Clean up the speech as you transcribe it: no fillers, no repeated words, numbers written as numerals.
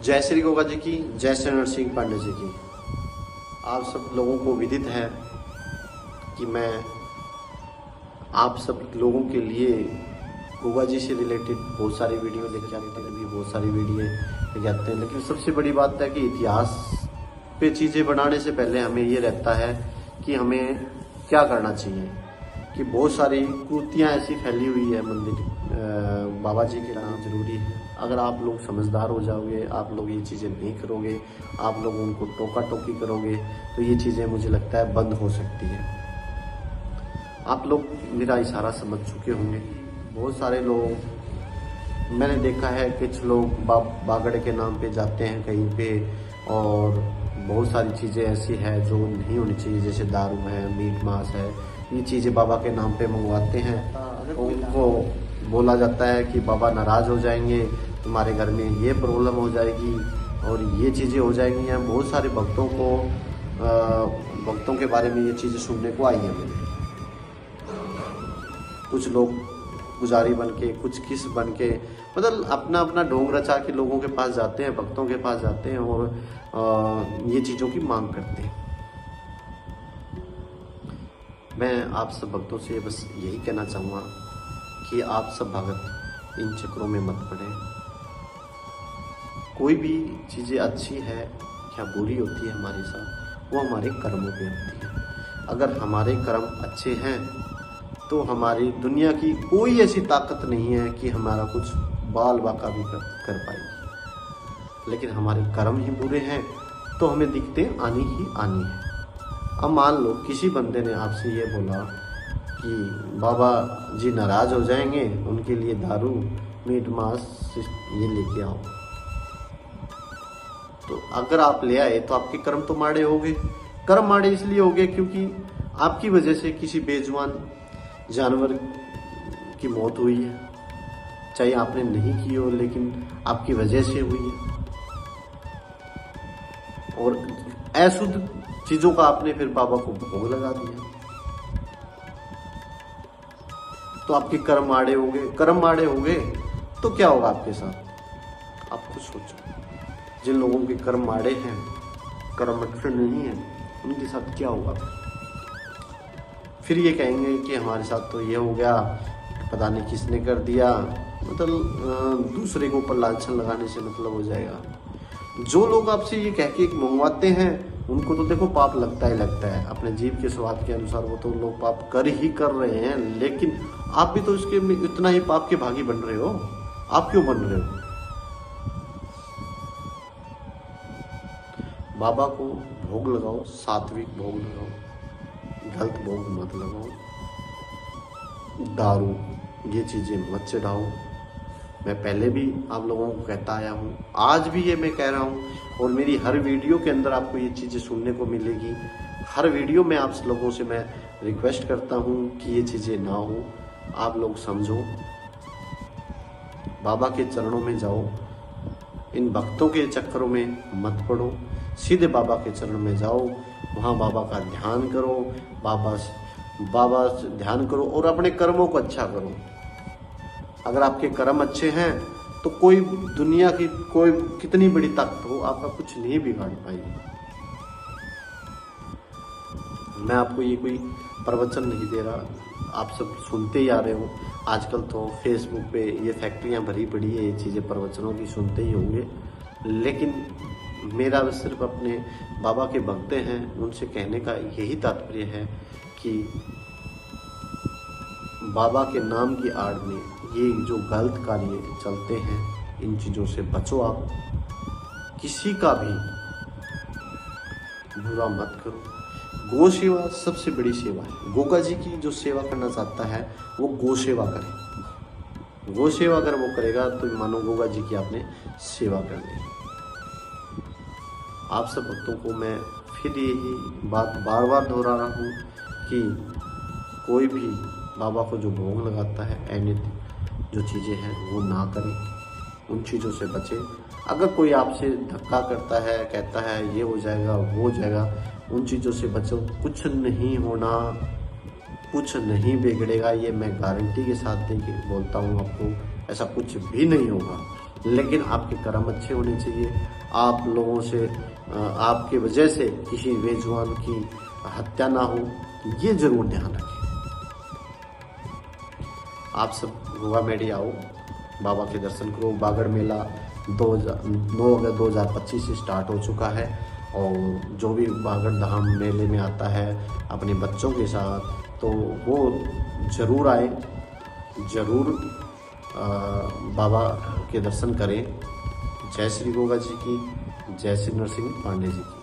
जय श्री गोगा जी की, जय श्री नरसिंह पांडे जी की। आप सब लोगों को विदित है कि मैं आप सब लोगों के लिए गोगा जी से रिलेटेड बहुत सारी वीडियो लेकर जाते हैं, अभी बहुत सारी वीडियो लेकर जाते हैं। लेकिन सबसे बड़ी बात है कि इतिहास पे चीज़ें बनाने से पहले हमें ये रहता है कि हमें क्या करना चाहिए। कि बहुत सारी कुर्तियाँ ऐसी फैली हुई है मंदिर बाबा जी के नाम जरूरी है। अगर आप लोग समझदार हो जाओगे, आप लोग ये चीज़ें नहीं करोगे, आप लोग उनको टोका टोकी करोगे, तो ये चीज़ें मुझे लगता है बंद हो सकती है। आप लोग मेरा इशारा समझ चुके होंगे। बहुत सारे लोग मैंने देखा है, कुछ लोग बागड़ के नाम पे जाते हैं कहीं पे, और बहुत सारी चीज़ें ऐसी है जो नहीं होनी चाहिए, जैसे दारू है, मीट मांस है, ये चीज़ें बाबा के नाम पे मंगवाते हैं। उनको बोला जाता है कि बाबा नाराज़ हो जाएंगे, तुम्हारे घर में ये प्रॉब्लम हो जाएगी और ये चीज़ें हो जाएंगी। यहाँ बहुत सारे भक्तों के बारे में ये चीज़ें सुनने को आई हैं मुझे। कुछ लोग पुजारी बन के, कुछ किस बन के, मतलब अपना अपना ढोंग रचा के लोगों के पास जाते हैं, भक्तों के पास जाते हैं और ये चीज़ों की मांग करते हैं। मैं आप सब भक्तों से बस यही कहना चाहूँगा कि आप सब भगत इन चक्रों में मत पड़े। कोई भी चीज़ें अच्छी है या बुरी होती है हमारे साथ, वो हमारे कर्मों पे होती है। अगर हमारे कर्म अच्छे हैं तो हमारी दुनिया की कोई ऐसी ताकत नहीं है कि हमारा कुछ बाल बाका भी कर पाएगी। लेकिन हमारे कर्म ही बुरे हैं तो हमें दिक्कतें आनी ही आनी है। अब मान लो किसी बंदे ने आपसे ये बोला कि बाबा जी नाराज़ हो जाएंगे, उनके लिए दारू मीट मांस ये लेके आओ, तो अगर आप ले आए तो आपके कर्म तो माड़े हो गए। कर्म माड़े इसलिए हो गए क्योंकि आपकी वजह से किसी बेजुबान जानवर की मौत हुई है, चाहे आपने नहीं की हो, लेकिन आपकी वजह से हुई है। और अशुद्ध चीजों का आपने फिर बाबा को भोग लगा दिया, तो आपके कर्म आड़े हो गए। कर्म आड़े हो गए तो क्या होगा आपके साथ, आप खुद सोचो। जिन लोगों के कर्म आड़े हैं, कर्म अच्छे नहीं है, उनके साथ क्या होगा। फिर ये कहेंगे कि हमारे साथ तो ये हो गया, पता नहीं किसने कर दिया। मतलब दूसरे के ऊपर लांछन लगाने से मतलब हो जाएगा। जो लोग आपसे ये कह के मंगवाते हैं उनको तो देखो पाप लगता ही लगता है। अपने जीव के स्वाद के अनुसार वो तो लोग पाप कर ही कर रहे हैं, लेकिन आप भी तो इसके में इतना ही पाप के भागी बन रहे हो। आप क्यों बन रहे हो। बाबा को भोग लगाओ, सात्विक भोग लगाओ, गलत भोग मत लगाओ। दारू ये चीज़ें मत चढ़ाओ। मैं पहले भी आप लोगों को कहता आया हूँ, आज भी ये मैं कह रहा हूँ, और मेरी हर वीडियो के अंदर आपको ये चीज़ें सुनने को मिलेगी। हर वीडियो में आप लोगों से मैं रिक्वेस्ट करता हूँ कि ये चीज़ें ना हो। आप लोग समझो, बाबा के चरणों में जाओ, इन भक्तों के चक्करों में मत पड़ो। सीधे बाबा के चरण में जाओ, वहाँ बाबा का ध्यान करो, बाबा से ध्यान करो और अपने कर्मों को अच्छा करो। अगर आपके कर्म अच्छे हैं तो कोई दुनिया की कोई कितनी बड़ी ताकत हो, आपका कुछ नहीं बिगाड़ पाएगी। मैं आपको ये कोई प्रवचन नहीं दे रहा, आप सब सुनते ही आ रहे हो। आजकल तो फेसबुक पे ये फैक्ट्रियां भरी पड़ी है, ये चीज़ें प्रवचनों की सुनते ही होंगे। लेकिन मेरा सिर्फ अपने बाबा के भक्त हैं, उनसे कहने का यही तात्पर्य है कि बाबा के नाम की आड़ में ये जो गलत कार्य चलते हैं, इन चीज़ों से बचो। आप किसी का भी बुरा मत करो। गौ सेवा सबसे बड़ी सेवा है। गोगा जी की जो सेवा करना चाहता है वो गौ सेवा करे। गौ सेवा अगर वो करेगा तो मानो गोगा जी की आपने सेवा कर दी। आप सब भक्तों को मैं फिर यही बात बार बार दोहरा रहा हूँ कि कोई भी बाबा को जो भोग लगाता है, अनैतिक जो चीज़ें हैं वो ना करें, उन चीज़ों से बचें। अगर कोई आपसे धक्का करता है, कहता है ये हो जाएगा वो हो जाएगा, उन चीज़ों से बचो। कुछ नहीं होना, कुछ नहीं बिगड़ेगा, ये मैं गारंटी के साथ दे के बोलता हूँ आपको। ऐसा कुछ भी नहीं होगा, लेकिन आपके कर्म अच्छे होने चाहिए, आप लोगों से आपके वजह से किसी बेजुबान की हत्या ना हो, ये जरूर ध्यान रखें। आप सब गोवा मेडी आओ, बाबा के दर्शन करो। बागड़ मेला 9 अगस्त 2025 से स्टार्ट हो चुका है और जो भी बागड़ धाम मेले में आता है अपने बच्चों के साथ, तो वो ज़रूर आए, ज़रूर बाबा के दर्शन करें। जय श्री गोगा जी की, जय श्री नरसिंह पांडे जी की।